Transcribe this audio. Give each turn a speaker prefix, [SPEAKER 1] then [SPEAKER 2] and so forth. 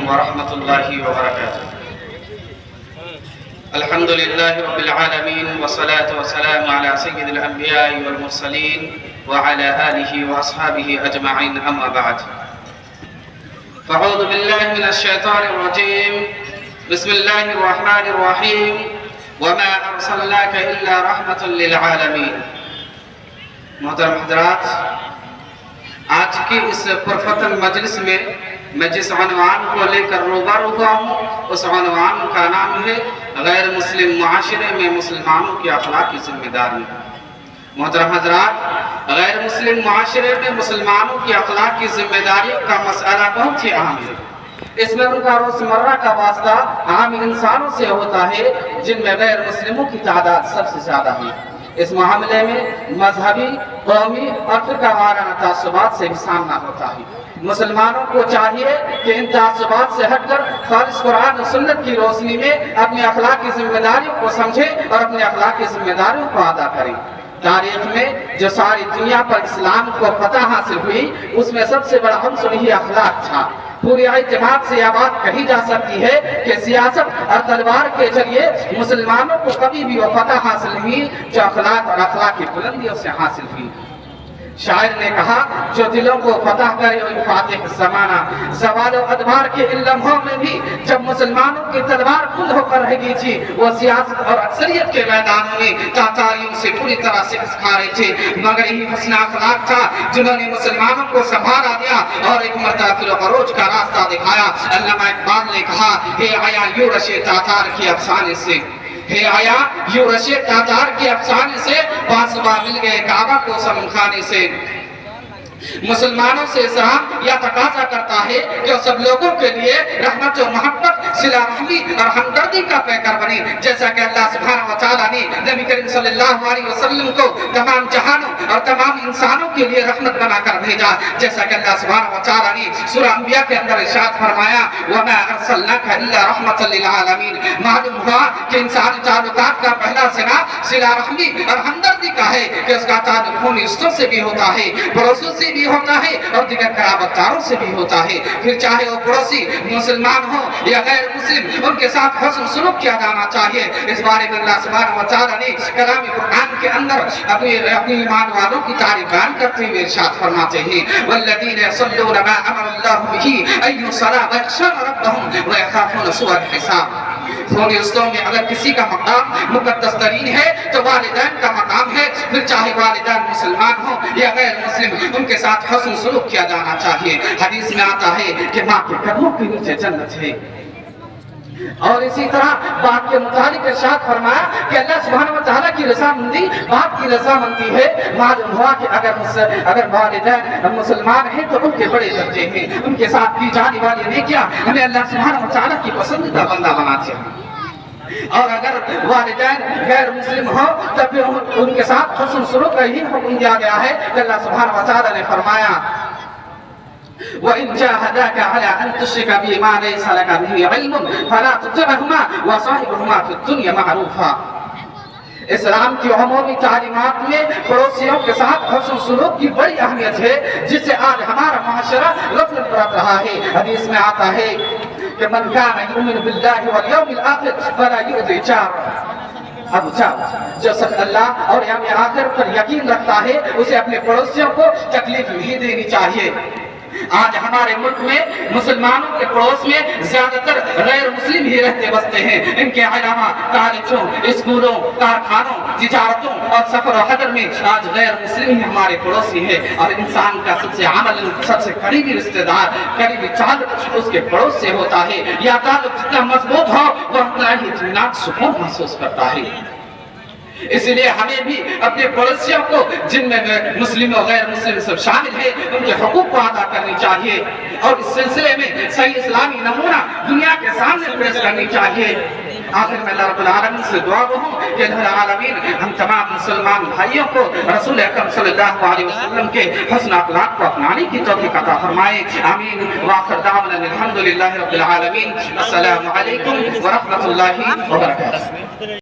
[SPEAKER 1] ورحمة الله وبركاته. الحمد لله رب العالمين والصلاة والسلام على سيد الأنبياء والمرسلين وعلى آله وأصحابه أجمعين، أما بعد. فأعوذ بالله من الشيطان الرجيم. بسم الله الرحمن الرحيم. وما أرسلناك إلا رحمة للعالمين. محترم حضرات، آج کی اس پرفتن مجلس میں میں جس عنوان کو لے کر روبارو ہوا ہوں اس عنوان کا نام ہے غیر مسلم معاشرے میں مسلمانوں کی اخلاقی ذمہ داری. محترم حضرات، غیر مسلم معاشرے میں مسلمانوں کی اخلاقی ذمہ داری کا مسئلہ بہت ہی اہم ہے. اس میں ان کا روزمرہ کا واسطہ عام انسانوں سے ہوتا ہے جن میں غیر مسلموں کی تعداد سب سے زیادہ ہے. اس معاملے میں مذہبی، قومی اور فرقہ وارانہ تعصبات سے بھی سامنا ہوتا ہے. مسلمانوں کو چاہیے کہ ان تعصبات سے ہٹ کر خالص قرآن و سنت کی روشنی میں اپنی اخلاقی ذمہ داریوں کو سمجھے اور اپنی اخلاقی ذمہ داریوں کو ادا کریں. تاریخ میں جو ساری دنیا پر اسلام کو فتح حاصل ہوئی اس میں سب سے بڑا عنصر ہی اخلاق تھا. پوری اعتماد سے یہ بات کہی جا سکتی ہے کہ سیاست اور تلوار کے ذریعے مسلمانوں کو کبھی بھی وہ فتح حاصل ہوئی جو اخلاق اور اخلاقی بلندیوں سے حاصل ہوئی. شاعر نے کہا جو دلوں کو فتح کرے وہی فاتح زمانہ. زوال و ادبار کے ان لمحوں میں بھی جب مسلمانوں کی تلوار کھل ہو کر رہ گئی تھی وہ سیاست اور اکثریت کے میدانوں میں تاتاریوں سے پوری طرح سے کھا رہے تھے، مگر یہی حسن اخلاق تھا جنہوں نے مسلمانوں کو سنبھالا دیا اور ایک مرتبہ فروغ عروج کا راستہ دکھایا. علامہ اقبال نے کہا ہے آیا یورش تاتار کے افسانے سے، ہے آیا یورش تاتار کے افسانے سے، باسبا مل گئے کعبہ کو سمن خانے سے. مسلمانوں سے اسلام یا تقاضا کرتا ہے کہ سب لوگوں کے لیے رحمت و محبت، صلہ رحمی اور ہمدردی کا پیکر بنے، جیسا کہ اللہ سبحانہ و تعالیٰ نے نبی کریم صلی اللہ علیہ وسلم کو تمام جہانوں اور تمام انسانوں کے لیے رحمت بنا کر بھیجا. جیسا کہ اللہ سبحانہ و تعالیٰ نے سورہ انبیاء کے اندر ارشاد فرمایا وَمَا أَرْسَلْنَاكَ إِلَّا رَحْمَةً لِلْعَالَمِينَ. معلوم ہوا کہ انسانی تعلقات کا پہلا صلہ صلہ رحمی اور ہمدردی کا ہے کہ اس کا تعلق خونی رشتوں سے بھی ہوتا ہے، پڑوسیوں سے بھی ہوتا ہے اور دیگر قرابت داروں سے بھی ہوتا ہے. پھر چاہے وہ پڑوسی مسلمان ہو یا غیر مسلم ان کے ساتھ حسن سلوک کیا جانا چاہیے. اس بارے میں اللہ سبحانہ و تعالیٰ نے کلام قرآن کے اندر اپنی ایمان والوں کی تعریف بیان کرتے ہوئے ارشاد فرماتے ہیں والذین یصلون ما امر اللہ بہ ان یصلوا ویخشون ربهم ویخافون سوء الحساب. خونی رشتوں میں اگر کسی کا مقام مقدس ترین ہے تو والدین کا مقام ہے. پھر چاہے والدین مسلمان ہوں یا غیر مسلم ان کے ساتھ حسن سلوک کیا جانا چاہیے. حدیث میں آتا ہے کہ ماں کے قدموں کے نیچے جنت ہے. اور اسی طرح باپ کے متعلق ارشاد فرمایا کہ اللہ سبحانہ و تعالیٰ کی رضامندی باپ کی رضامندی ہے. معلوم ہوا کہ اگر والدین مسلمان ہیں تو ان کے بڑے درجے ہیں، ان کے ساتھ کی جانے والی نیکیاں ہمیں اللہ سبحانہ و تعالیٰ کی پسندیدہ بندہ بناتے ہیں. اور اگر والدین غیر مسلم ہوں تب بھی ان کے ساتھ حسن سلوک کا ہی حکم دیا گیا ہے کہ اللہ سبحانہ و تعالیٰ نے فرمایا وَإِن جَاهَدَاكَ عَلَىٰ أَن تُشْرِكَ بِي مَا لَيْسَ لَكَ بِهِ عِلْمٌ فَلَا تُطِعْهُمَا وَصَاحِبْهُمَا فِي الدُّنْيَا مَعْرُوفًا. اسلام کی عمومی تعلیمات میں پڑوسیوں کے ساتھ حسن سلوک کی بڑی اہمیت ہے جس سے آج ہمارا معاشرہ غفلت برت رہا ہے. حدیث میں آتا ہے کہ من کان یؤمن باللہ والیوم الآخر فلا یؤذی جارہ. اب جو سب اللہ اور یوم آخر پر یقین رکھتا ہے اسے اپنے پڑوسیوں کو تکلیف نہیں دینی چاہیے. آج ہمارے ملک میں مسلمانوں کے پڑوس میں زیادہ تر غیر مسلم ہی رہتے بستے ہیں. ان کے علاوہ کالجوں، اسکولوں، کارخانوں، تجارتوں اور سفر و حضر میں آج غیر مسلم ہی ہمارے پڑوسی ہیں. اور انسان کا سب سے قریبی رشتہ دار، قریبی تعلق اس کے پڑوس سے ہوتا ہے. یا تعلق جتنا مضبوط ہو وہ اتنا ہی اطمینان سکون محسوس کرتا ہے. اسی لیے ہمیں بھی اپنے پڑوسیوں کو جن میں مسلم و غیر مسلم سب شامل ہیں ان کے حقوق کو ادا کرنی چاہیے اور اس سلسلے میں صحیح اسلامی نمونہ دنیا کے سامنے پیش کرنی چاہیے. آخر میں اللہ رب العالمین سے دعا ہوں کہ اللہ العالمین ہم تمام مسلمان بھائیوں کو رسول اکرم صلی اللہ علیہ وسلم کے حسن اخلاق کو اپنانے کی توفیق عطا فرمائے. آمین. وآخر دعوانا الحمد للہ رب العالمین. السلام علیکم ورحمۃ اللہ وبرکاتہ.